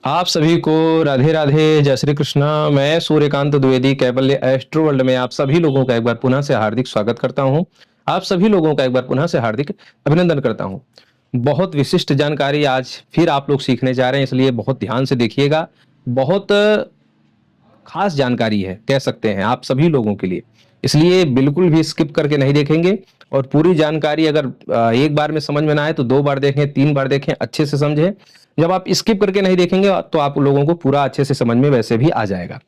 आप सभी को राधे राधे, जय श्री कृष्णा। मैं सूर्यकांत द्विवेदी कैबल्य एस्ट्रो वर्ल्ड में आप सभी लोगों का एक बार पुनः से हार्दिक स्वागत करता हूं। आप सभी लोगों का एक बार पुनः से हार्दिक अभिनंदन करता हूं। बहुत विशिष्ट जानकारी आज फिर आप लोग सीखने जा रहे हैं, इसलिए बहुत ध्यान से देखिएगा। बहुत खास जानकारी है, कह सकते हैं आप सभी लोगों के लिए, इसलिए बिल्कुल भी स्किप करके नहीं देखेंगे। और पूरी जानकारी अगर एक बार में समझ में ना आए तो 2 बार देखें, 3 बार देखें, अच्छे से समझें। जब आप स्किप करके नहीं देखेंगे तो आप लोगों को पूरा अच्छे से समझ में वैसे भी आ जाएगा।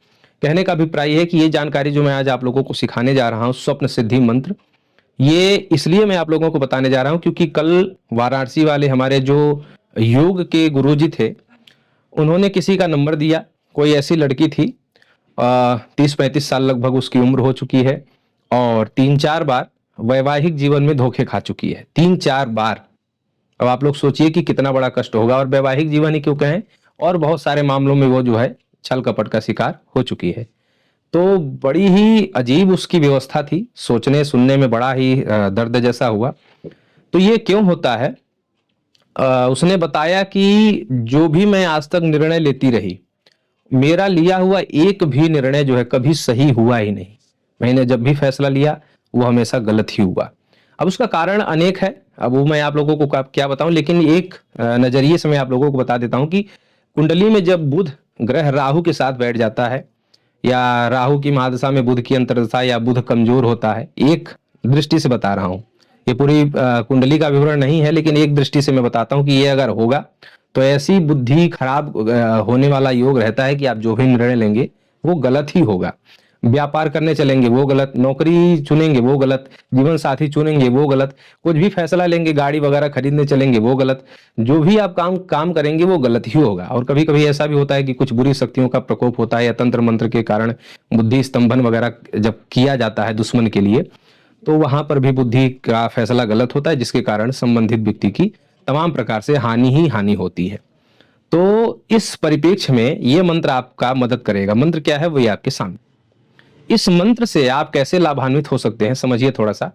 कहने का अभिप्राय है कि ये जानकारी जो मैं आज आप लोगों को सिखाने जा रहा हूं, स्वप्न सिद्धि मंत्र, ये इसलिए मैं आप लोगों को बताने जा रहा हूं क्योंकि कल वाराणसी वाले हमारे जो योग के गुरुजी थे, उन्होंने किसी का नंबर दिया। कोई ऐसी लड़की थी, 30-35 साल लगभग उसकी उम्र हो चुकी है और 3-4 बार वैवाहिक जीवन में धोखे खा चुकी है, 3-4 बार। अब आप लोग सोचिए कि कितना बड़ा कष्ट होगा, और वैवाहिक जीवन ही क्यों कहें, और बहुत सारे मामलों में वो जो है छल कपट का शिकार हो चुकी है। तो बड़ी ही अजीब उसकी व्यवस्था थी, सोचने सुनने में बड़ा ही दर्द जैसा हुआ। तो ये क्यों होता है? उसने बताया कि जो भी मैं आज तक निर्णय लेती रही, मेरा लिया हुआ एक भी निर्णय जो है कभी सही हुआ ही नहीं। मैंने जब भी फैसला लिया वो हमेशा गलत ही हुआ। अब उसका कारण अनेक है, अब वो मैं आप लोगों को क्या बताऊं, लेकिन एक नजरिए से मैं आप लोगों को बता देता हूं कि कुंडली में जब बुध ग्रह राहु के साथ बैठ जाता है, या राहु की महादशा में बुध की अंतर्दशा, या बुध कमजोर होता है, एक दृष्टि से बता रहा हूं, ये पूरी कुंडली का विवरण नहीं है, लेकिन एक दृष्टि से मैं बताता हूं कि ये अगर होगा तो ऐसी बुद्धि खराब होने वाला योग रहता है कि आप जो भी निर्णय लेंगे वो गलत ही होगा। व्यापार करने चलेंगे वो गलत, नौकरी चुनेंगे वो गलत, जीवन साथी चुनेंगे वो गलत, कुछ भी फैसला लेंगे, गाड़ी वगैरह खरीदने चलेंगे वो गलत, जो भी आप काम करेंगे वो गलत ही होगा। और कभी कभी ऐसा भी होता है कि कुछ बुरी शक्तियों का प्रकोप होता है, या तंत्र मंत्र के कारण बुद्धि स्तंभन वगैरह जब किया जाता है दुश्मन के लिए, तो वहां पर भी बुद्धि का फैसला गलत होता है, जिसके कारण संबंधित व्यक्ति की तमाम प्रकार से हानि ही हानि होती है। तो इस परिप्रेक्ष्य में ये मंत्र आपका मदद करेगा। मंत्र क्या है, वही आपके सामने। इस मंत्र से आप कैसे लाभान्वित हो सकते हैं, समझिए थोड़ा सा।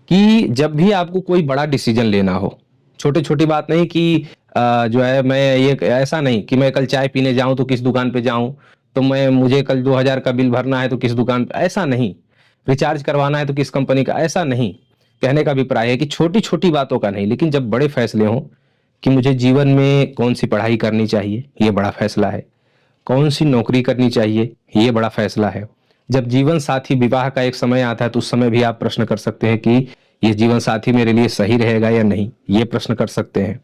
कि जब भी आपको कोई बड़ा डिसीजन लेना हो, छोटी छोटी बात नहीं कि जो है, मैं ये ऐसा नहीं कि मैं कल चाय पीने जाऊं तो किस दुकान पे जाऊं, तो मुझे कल 2000 का बिल भरना है तो किस दुकान पे, ऐसा नहीं। रिचार्ज करवाना है तो किस कंपनी का, ऐसा नहीं। कहने का अभिप्राय है कि छोटी छोटी बातों का नहीं, लेकिन जब बड़े फैसले हों कि मुझे जीवन में कौन सी पढ़ाई करनी चाहिए, ये बड़ा फैसला है। कौन सी नौकरी करनी चाहिए, ये बड़ा फैसला है। जब जीवन साथी विवाह का एक समय आता है तो उस समय भी आप प्रश्न कर सकते हैं कि ये जीवन साथी मेरे लिए सही रहेगा या नहीं, ये प्रश्न कर सकते हैं।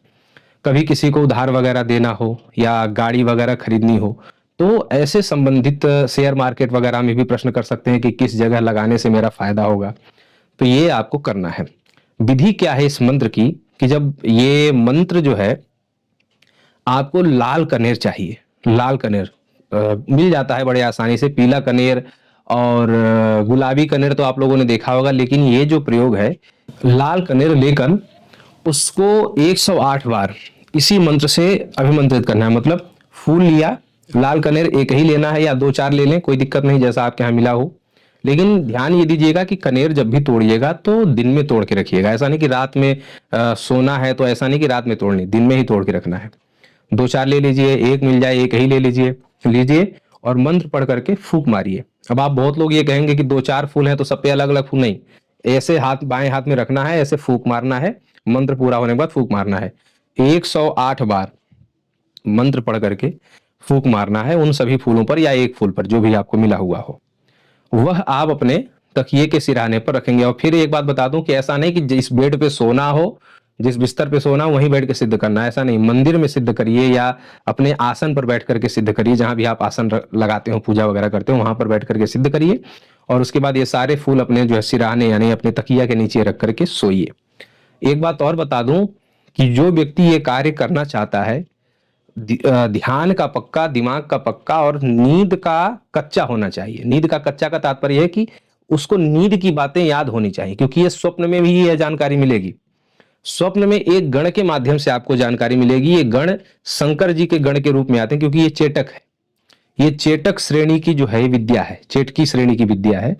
कभी किसी को उधार वगैरह देना हो या गाड़ी वगैरह खरीदनी हो, तो ऐसे संबंधित शेयर मार्केट वगैरह में भी प्रश्न कर सकते हैं कि किस जगह लगाने से मेरा फायदा होगा। तो ये आपको करना है। विधि क्या है इस मंत्र की, कि जब ये मंत्र जो है, आपको लाल कनेर चाहिए। लाल कनेर मिल जाता है बड़े आसानी से। पीला कनेर और गुलाबी कनेर तो आप लोगों ने देखा होगा, लेकिन ये जो प्रयोग है, लाल कनेर लेकर उसको 108 बार इसी मंत्र से अभिमंत्रित करना है। मतलब फूल लिया, लाल कनेर एक ही लेना है या 2-4 ले लें, कोई दिक्कत नहीं, जैसा आपके यहाँ मिला हो। लेकिन ध्यान ये दीजिएगा कि कनेर जब भी तोड़िएगा तो दिन में तोड़ के रखिएगा। ऐसा नहीं कि रात में सोना है तो ऐसा नहीं कि रात में तोड़नी, दिन में ही तोड़ के रखना है। 2-4 ले लीजिए, एक मिल जाए एक ही ले लीजिए लीजिए और मंत्र पढ़ करके फूंक मारिए। अब आप बहुत लोग ये कहेंगे कि 2-4 फूल हैं तो सब पे अलग अलग फूल, नहीं, ऐसे हाथ बाएं हाथ में रखना है, ऐसे फूंक मारना है। मंत्र पूरा होने के बाद फूंक मारना है। 108 बार मंत्र पढ़ करके फूंक मारना है उन सभी फूलों पर, या एक फूल पर जो भी आपको मिला हुआ हो, वह आप अपने तकिए के सिरहाने पर रखेंगे। और फिर एक बात बता दूं कि ऐसा नहीं कि जिस बेड पे सोना हो, जिस बिस्तर पे सोना हो वहीं बैठ के सिद्ध करना, ऐसा नहीं। मंदिर में सिद्ध करिए या अपने आसन पर बैठ करके सिद्ध करिए, जहां भी आप आसन लगाते हो, पूजा वगैरह करते हो, वहां पर बैठ करके सिद्ध करिए। और उसके बाद ये सारे फूल अपने जो है सिरहाने यानी अपने तकिया के नीचे रख करके सोइए। एक बात और बता दूं कि जो व्यक्ति ये कार्य करना चाहता है, ध्यान का पक्का, दिमाग का पक्का और नींद का कच्चा होना चाहिए। नींद का कच्चा का तात्पर्य है कि उसको नींद की बातें याद होनी चाहिए, क्योंकि ये स्वप्न में भी यह जानकारी मिलेगी। स्वप्न में एक गण के माध्यम से आपको जानकारी मिलेगी। ये गण शंकर जी के गण के रूप में आते हैं, क्योंकि ये चेटक है। ये चेटक श्रेणी की जो है विद्या है, चेटकी श्रेणी की विद्या है।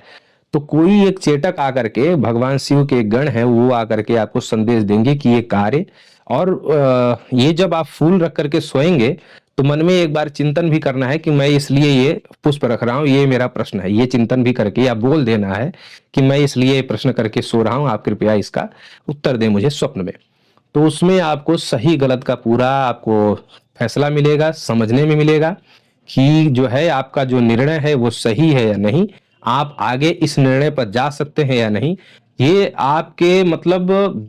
तो कोई एक चेटक आकर के, भगवान शिव के गण है, वो आकर के आपको संदेश देंगे कि ये कार्य। और ये जब आप फूल रख करके सोएंगे तो मन में एक बार चिंतन भी करना है कि मैं इसलिए ये पुष्प रख रहा हूँ, ये मेरा प्रश्न है। ये चिंतन भी करके या बोल देना है कि मैं इसलिए ये प्रश्न करके सो रहा हूँ, आप कृपया इसका उत्तर दें मुझे स्वप्न में। तो उसमें आपको सही गलत का पूरा आपको फैसला मिलेगा, समझने में मिलेगा कि जो है आपका जो निर्णय है वो सही है या नहीं, आप आगे इस निर्णय पर जा सकते हैं या नहीं। ये आपके मतलब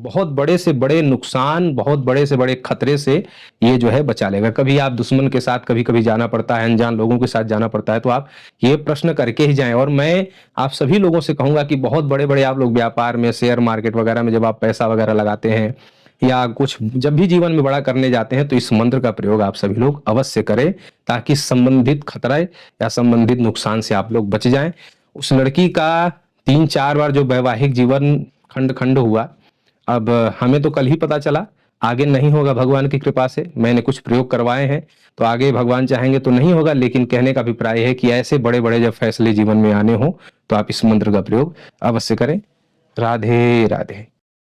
बहुत बड़े से बड़े नुकसान, बहुत बड़े से बड़े खतरे से ये जो है बचा लेगा। कभी आप दुश्मन के साथ कभी-कभी जाना पड़ता है, अनजान लोगों के साथ जाना पड़ता है, तो आप ये प्रश्न करके ही जाएँ। और मैं आप सभी लोगों से कहूँगा कि बहुत बड़े-बड़े आप लोग व्यापार में, शेयर मार्केट वगैरह में जब आप पैसा वगैरह लगाते हैं या कुछ जब भी जीवन में बड़ा करने जाते हैं, तो इस मंत्र का प्रयोग आप सभी लोग अवश्य करें, ताकि संबंधित खतरा या संबंधित नुकसान से आप लोग बच जाएं। उस लड़की का 3-4 बार जो वैवाहिक जीवन खंड-खंड हुआ, अब हमें तो कल ही पता चला, आगे नहीं होगा भगवान की कृपा से। मैंने कुछ प्रयोग करवाए हैं, तो आगे भगवान चाहेंगे तो नहीं होगा, लेकिन कहने का अभिप्राय है कि ऐसे बड़े-बड़े जब फैसले जीवन में आने हों, तो आप इस मंत्र का प्रयोग अवश्य करें। राधे राधे।